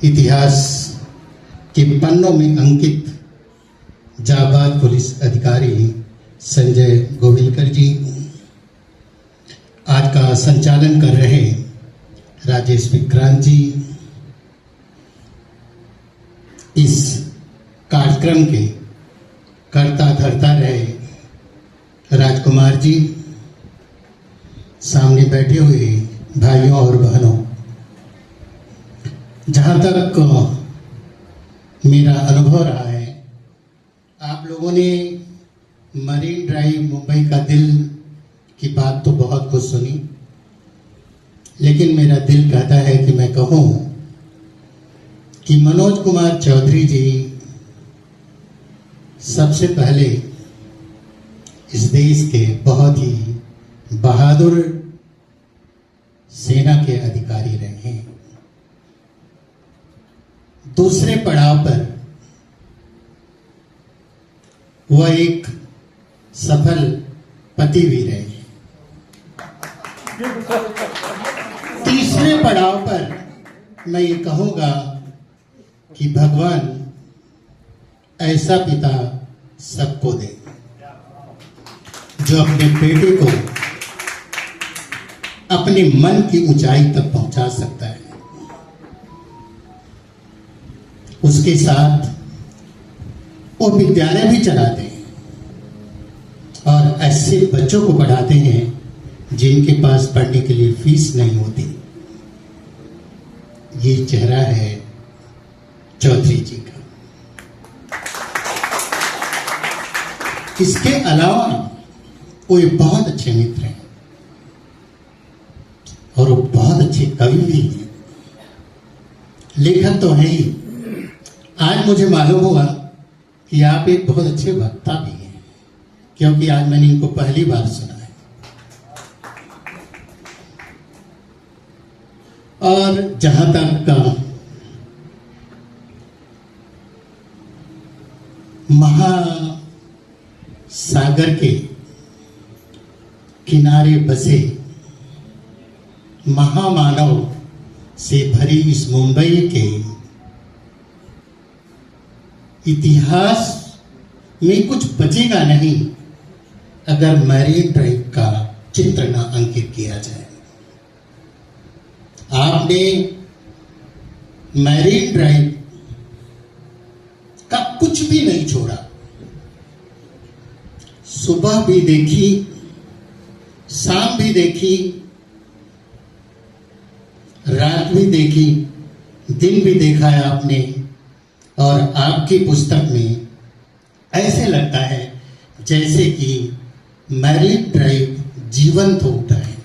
इतिहास के पन्नों में अंकित जाबाज पुलिस अधिकारी संजय गोविलकर जी, आज का संचालन कर रहे राजेश विक्रांत जी, इस कार्यक्रम के कर्ता धर्ता रहे राजकुमार जी, सामने बैठे हुए भाइयों और बहनों, जहाँ तक मेरा अनुभव रहा है, आप लोगों ने मरीन ड्राइव मुंबई का दिल की बात तो बहुत कुछ सुनी, लेकिन मेरा दिल कहता है कि मैं कहूँ कि मनोज कुमार चौधरी जी सबसे पहले इस देश के बहुत ही बहादुर सेना के अधिकारी रहे हैं। दूसरे पड़ाव पर वह एक सफल पति भी रहे हैं। तीसरे पड़ाव पर मैं ये कहूंगा कि भगवान ऐसा पिता सबको दे जो अपने बेटे को अपने मन की ऊंचाई तक पहुंचा सकता है। उसके साथ वो विद्यालय भी चलाते हैं और ऐसे बच्चों को पढ़ाते हैं जिनके पास पढ़ने के लिए फीस नहीं होती। ये चेहरा है चौधरी जी का। इसके अलावा वो एक बहुत अच्छे मित्र हैं और वो बहुत अच्छे कवि भी हैं, लेखक तो है ही। आज मुझे मालूम हुआ कि आप एक बहुत अच्छे वक्ता भी हैं, क्योंकि आज मैंने इनको पहली बार सुना है। और जहां तक महासागर के किनारे बसे महामानव से भरी इस मुंबई के इतिहास में कुछ बचेगा नहीं अगर मैरीन ड्राइव का चित्र न अंकित किया जाए। आपने मैरीन ड्राइव का कुछ भी नहीं छोड़ा। सुबह भी देखी, शाम भी देखी, रात भी देखी, दिन भी देखा है आपने। और आपकी पुस्तक में ऐसे लगता है जैसे कि मैरीन ड्राइव जीवंत हो उठा है।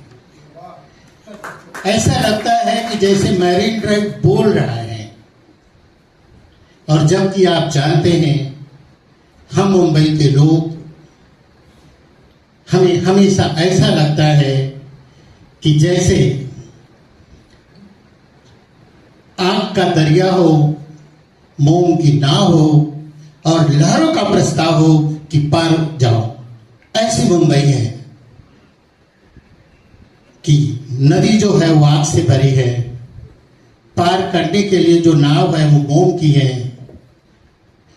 ऐसा लगता है कि जैसे मैरीन ड्राइव बोल रहा है। और जबकि आप जानते हैं, हम मुंबई के लोग, हमें हमेशा ऐसा लगता है कि जैसे आग का दरिया हो, मोम की नाव हो और लहरों का प्रस्ताव हो कि पार जाओ। ऐसी मुंबई है कि नदी जो है वो आग से भरी है, पार करने के लिए जो नाव है वो मोम की है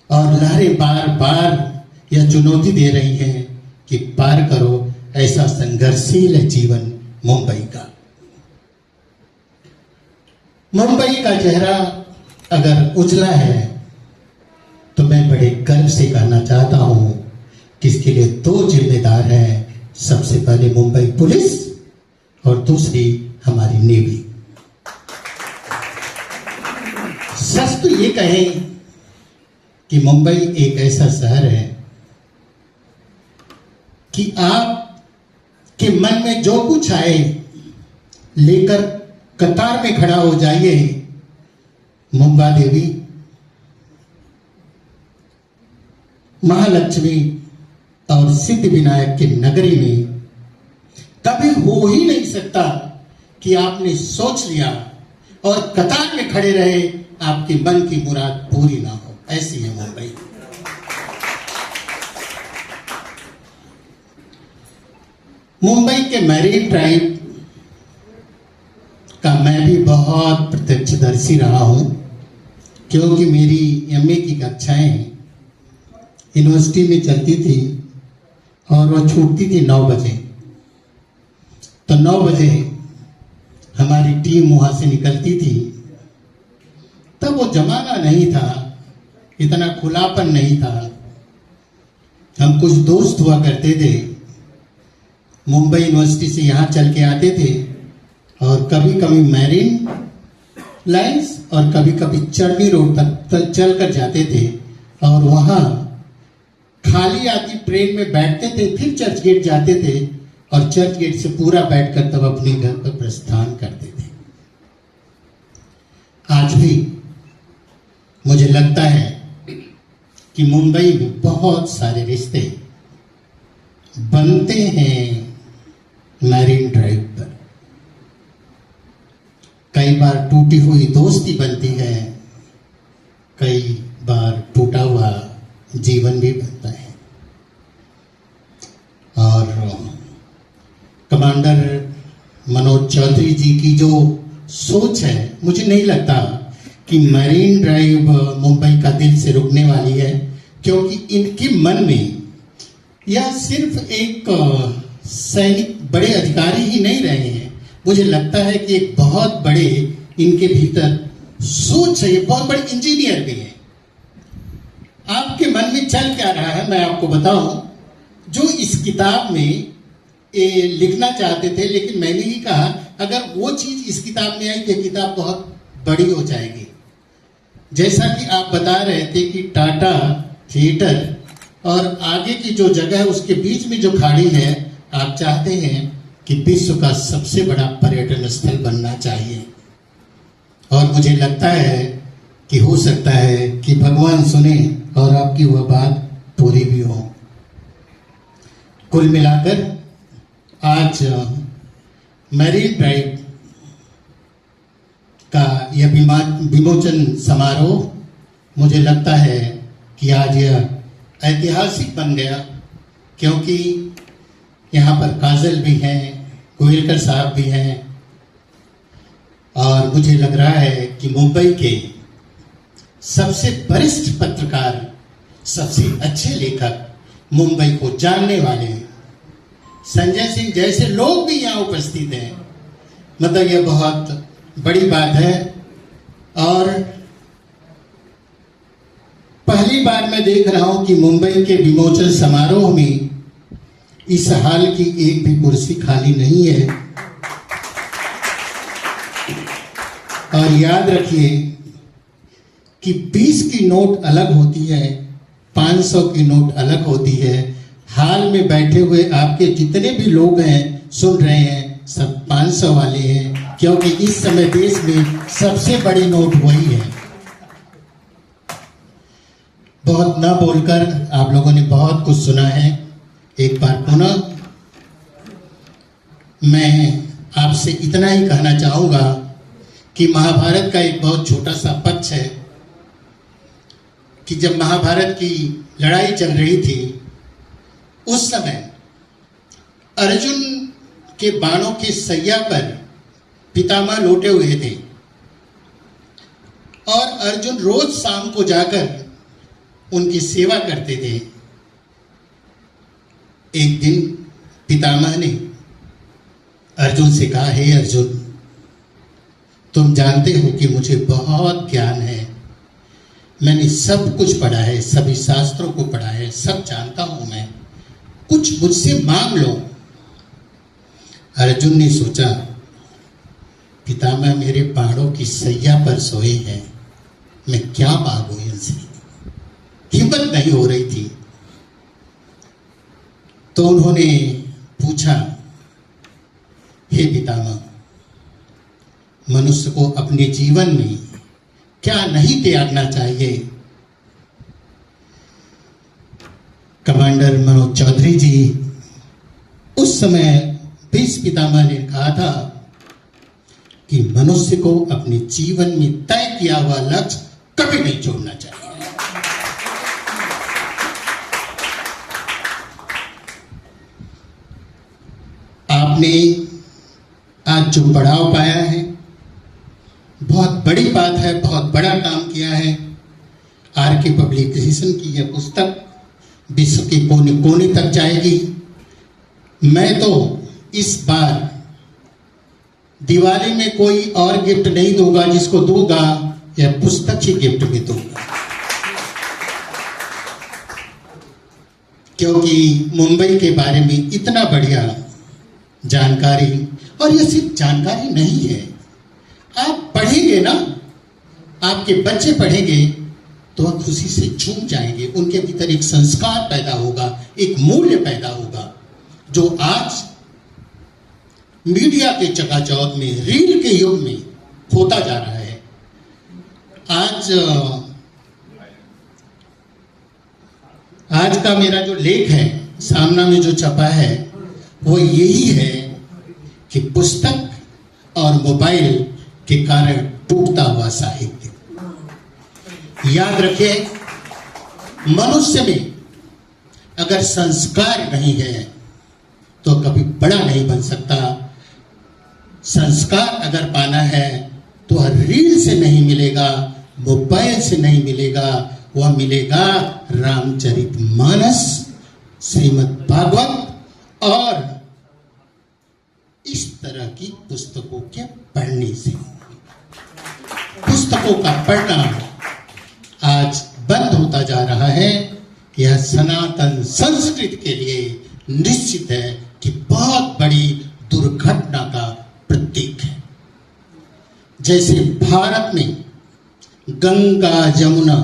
और लहरें बार बार यह चुनौती दे रही हैं कि पार करो। ऐसा संघर्षशील है जीवन मुंबई का। मुंबई का चेहरा अगर उजला है तो मैं बड़े गर्व से कहना चाहता हूं कि इसके लिए दो जिम्मेदार हैं। सबसे पहले मुंबई पुलिस और दूसरी हमारी नेवी। सच तो ये कहें कि मुंबई एक ऐसा शहर है कि आप के मन में जो कुछ आए लेकर कतार में खड़ा हो जाइए। मुंबा देवी, महालक्ष्मी और सिद्ध विनायक की नगरी में कभी हो ही नहीं सकता कि आपने सोच लिया और कतार में खड़े रहे, आपके मन की मुराद पूरी ना हो। ऐसी है मुंबई। मुंबई के मैरीन ड्राइव का मैं भी बहुत प्रत्यक्षदर्शी रहा हूं। क्योंकि मेरी एमए की कक्षाएं यूनिवर्सिटी में चलती थी और वह छूटती थी 9 बजे। तो 9 बजे हमारी टीम वहाँ से निकलती थी। तब वो जमाना नहीं था, इतना खुलापन नहीं था। हम कुछ दोस्त हुआ करते थे, मुंबई यूनिवर्सिटी से यहाँ चल के आते थे और कभी कभी मैरीन लाइन्स और कभी कभी चर्नी रोड तक चल कर जाते थे और वहाँ खाली आती ट्रेन में बैठते थे, फिर चर्च गेट जाते थे और चर्च गेट से पूरा बैठकर तब अपने घर पर प्रस्थान करते थे। आज भी मुझे लगता है कि मुंबई में बहुत सारे रिश्ते बनते हैं मैरीन ड्राइव पर। कई बार टूटी हुई दोस्ती बनती है, कई बार टूटा हुआ जीवन भी बनता है। और कमांडर मनोज चौधरी जी की जो सोच है, मुझे नहीं लगता कि मैरीन ड्राइव मुंबई का दिल से रुकने वाली है, क्योंकि इनके मन में यह सिर्फ एक सैनिक बड़े अधिकारी ही नहीं रहे हैं। मुझे लगता है कि एक बहुत बड़े इनके भीतर सोच है, ये बहुत बड़े इंजीनियर भी हैं। आपके मन में चल क्या रहा है मैं आपको बताऊं। जो इस किताब में लिखना चाहते थे, लेकिन मैंने ही कहा अगर वो चीज इस किताब में आई तो किताब बहुत बड़ी हो जाएगी। जैसा कि आप बता रहे थे कि टाटा थिएटर और आगे की जो जगह है उसके बीच में जो खाड़ी है, आप चाहते हैं कि विश्व का सबसे बड़ा पर्यटन स्थल बनना चाहिए। और मुझे लगता है कि हो सकता है कि भगवान सुने और आपकी वह बात पूरी भी हो। कुल मिलाकर आज मैरीन ड्राइव का यह विमोचन समारोह मुझे लगता है कि आज यह ऐतिहासिक बन गया, क्योंकि यहाँ पर काजल भी हैं, गोयलकर साहब भी हैं और मुझे लग रहा है कि मुंबई के सबसे वरिष्ठ पत्रकार, सबसे अच्छे लेखक, मुंबई को जानने वाले संजय सिंह जैसे लोग भी यहाँ उपस्थित हैं। मतलब यह बहुत बड़ी बात है। और पहली बार मैं देख रहा हूं कि मुंबई के विमोचन समारोह में इस हाल की एक भी कुर्सी खाली नहीं है। और याद रखिए कि 20 की नोट अलग होती है, 500 की नोट अलग होती है। हाल में बैठे हुए आपके जितने भी लोग हैं, सुन रहे हैं, सब 500 वाले हैं, क्योंकि इस समय देश में सबसे बड़ी नोट वही है। बहुत न बोलकर आप लोगों ने बहुत कुछ सुना है। एक बार पुनः मैं आपसे इतना ही कहना चाहूंगा कि महाभारत का एक बहुत छोटा सा पक्ष है कि जब महाभारत की लड़ाई चल रही थी, उस समय अर्जुन के बाणों के सैया पर पितामह लोटे हुए थे और अर्जुन रोज शाम को जाकर उनकी सेवा करते थे। एक दिन पितामह ने अर्जुन से कहा, हे अर्जुन, तुम जानते हो कि मुझे बहुत ज्ञान है, मैंने सब कुछ पढ़ा है, सभी शास्त्रों को पढ़ा है, सब जानता हूं मैं, कुछ मुझसे मांग लो। अर्जुन ने सोचा, पितामह मेरे बाणों की सैया पर सोए हैं, मैं क्या मांगू इनसे, हिम्मत नहीं हो रही थी। तो उन्होंने पूछा, हे पितामह, मनुष्य को अपने जीवन में क्या नहीं त्यागना चाहिए। कमांडर मनोज चौधरी जी उस समय भीष्म पितामह ने कहा था कि मनुष्य को अपने जीवन में तय किया हुआ लक्ष्य कभी नहीं छोड़ना चाहिए। आपने आज जो पड़ाव पाया है, बहुत बड़ी बात है। है, बहुत बड़ा काम किया है। आर.के. पब्लिकेशन की यह पुस्तक विश्व के कोने कोने तक जाएगी। मैं तो इस बार दिवाली में कोई और गिफ्ट नहीं दूंगा, जिसको दूंगा यह पुस्तक ही गिफ्ट में दूंगा, क्योंकि मुंबई के बारे में इतना बढ़िया जानकारी, और यह सिर्फ जानकारी नहीं है, आप पढ़ेंगे ना, आपके बच्चे पढ़ेंगे तो वह खुशी से झूम जाएंगे, उनके भीतर एक संस्कार पैदा होगा, एक मूल्य पैदा होगा, जो आज मीडिया के चकाचौंध में, रील के युग में होता जा रहा है। आज का मेरा जो लेख है, सामना में जो छपा है, वो यही है कि पुस्तक और मोबाइल के कारण टूटता हुआ साहित्य। याद रखें, मनुष्य में अगर संस्कार नहीं है तो कभी बड़ा नहीं बन सकता। संस्कार अगर पाना है तो वह रील से नहीं मिलेगा, मोबाइल से नहीं मिलेगा, वह मिलेगा रामचरितमानस, श्रीमद् भागवत और इस तरह की पुस्तकों के पढ़ने से। पुस्तकों का पढ़ना आज बंद होता जा रहा है। यह सनातन संस्कृति के लिए निश्चित है कि बहुत बड़ी दुर्घटना का प्रतीक है। जैसे भारत में गंगा जमुना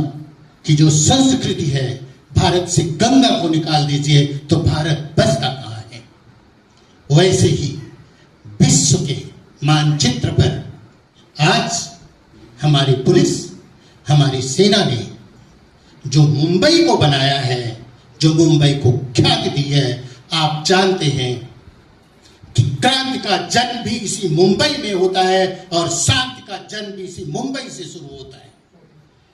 की जो संस्कृति है, भारत से गंगा को निकाल दीजिए तो भारत बचता कहाँ है। वैसे ही विश्व के मानचित्र पर आज हमारी पुलिस, हमारी सेना ने जो मुंबई को बनाया है, जो मुंबई को ख्याति दी है, आप जानते हैं कि क्रांति का जन्म भी इसी मुंबई में होता है और शांति का जन्म भी इसी मुंबई से शुरू होता है।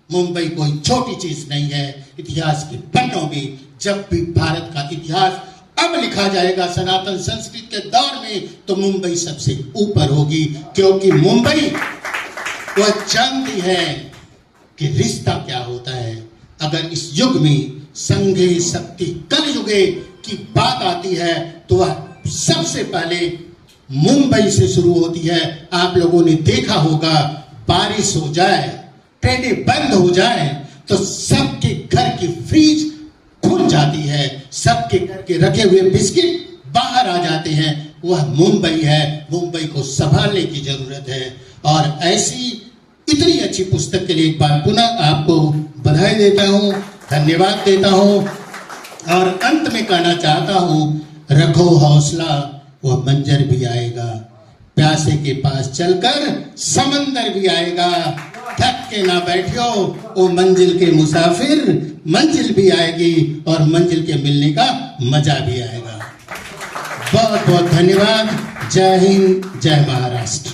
मुंबई कोई छोटी चीज नहीं है। इतिहास के पन्नों में जब भी भारत का इतिहास अब लिखा जाएगा सनातन संस्कृति के दौर में, तो मुंबई सबसे ऊपर होगी, क्योंकि मुंबई वह जानती है कि रिश्ता क्या होता है। अगर इस युग में संघे शक्ति कल युगे की बात आती है तो वह सबसे पहले मुंबई से शुरू होती है। आप लोगों ने देखा होगा, बारिश हो जाए, ट्रेनें बंद हो जाए तो सबके घर की फ्रिज खुल जाती है, सबके घर के रखे हुए बिस्किट बाहर आ जाते हैं। वह मुंबई है, मुंबई को संभालने की जरूरत है। और ऐसी इतनी अच्छी पुस्तक के लिए एक बार पुनः आपको बधाई देता हूँ, धन्यवाद देता हूँ और अंत में कहना चाहता हूँ, रखो हौसला, वह मंजर भी आएगा। प्यासे के पास चलकर समंदर भी आएगा। थक के ना बैठियो, वो मंजिल के मुसाफिर, मंजिल भी आएगी और मंजिल के मिलने का मजा भी आएगा। बहुत बहुत धन्यवाद। जय हिंद, जय महाराष्ट्र।